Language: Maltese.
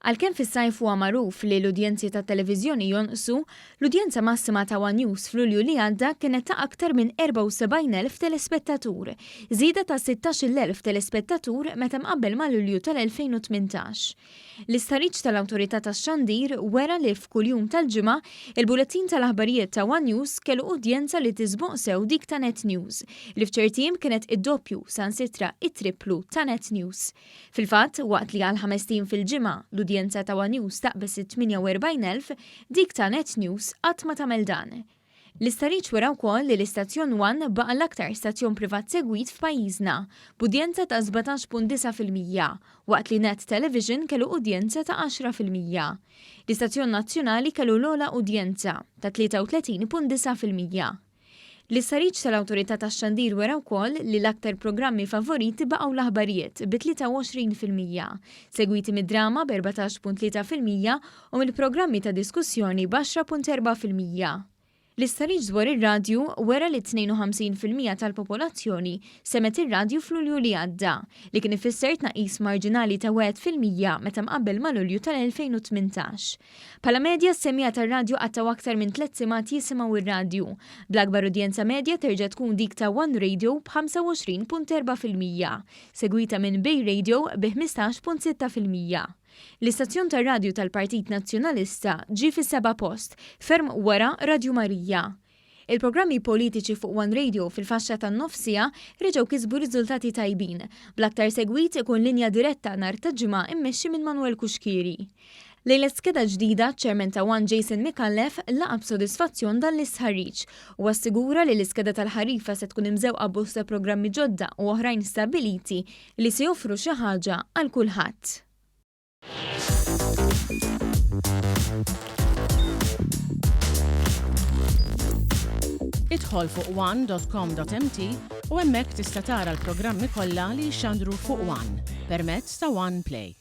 Għalkemm fis-sajf huwa magħruf li l-udjenzi tat-televiżjoni jonqsu, l-udjenza massima ta' One News fl-Ulju li għadda kienet ta' aktar minn 74,000 telespettatur, żieda ta' 16,000 telespettatur meta mqabbel mal-Ulju tal-2018. L-istħarriġ tal-Awtorità tax-Xandir wera li f'kuljum tal-ġimgħa il-bulettin tal-aħbarijiet ta' One News kellu udjenza li tisbuq sew dik ta' Net News, li f'ċertiem kienet id-doppju sansitra it-triplu ta' Net News. Fil-fatt, waqt li għal 5 tim fil-ġimgħa l-udjenza ta' One News taqbes 48,000, dik ta' Net News qatt ma tagħmel dan. L-istħarriġ wera wkoll li l-istazzjon baqa l-aktar stazzjon privat segwit f'pajjiżna, b'udjenza ta' 17.9%, waqt li Net Television kellu udjenza ta' 10%. L-istazzjon nazzjonali kellu l-ogħla udjenza ta' 33.9%. L-istħarriġ tal-Awtorità tax-Xandir wera wkoll li l-aktar programmi favoriti baqgħu l-aħbarijiet bi 23%, segwiti mid-drama b'14.3% u mill-programmi ta' diskussjoni b'10.4%. L-istħarriġ dwar ir-radju wera li 52% tal-popolazzjoni semet ir-radju fl-Ulju li għadda, li kien ifisser tnaqqis marġinali ta' 1% meta mqabbel mal-Ulju tal-2018. Bħala medja s-semija tar-radju għattaw aktar minn 3 sigħat jisimgħu ir-radju, bl-akbar udjenza medja terġa' tkun dik ta' One Radio b'25.4%, segwita minn Bay Radio bi 15.6%. L-istazzjon tar-radju tal-Partit Nazzjonalista ġie fis-7 post, ferm wara Radju Marija. Il-programmi politiċi fuq One Radio fil-faxxa tan-nofsija reġgħu kisbu riżultati tajbin, bl-aktar segwit ikun linja diretta nhar ta' ġimgħa immexxi minn Manuel Kuxkiri. Lejn l-iskeda ġdida, ċermen ta' One Jason Mikallef laqab b'sodisfazzjon dan l-istħarriġ u assigura li l-iskeda tal-ħarifa se tkun imżewqa bosta programmi ġodda u oħrajn stabiliti li se joffru xi ħaġa għal kulħadd. Idħol fuq one.com.mt u hemmhekk tista' tara l-programmi kollha li jxandru fuq One permezz ta' One Play.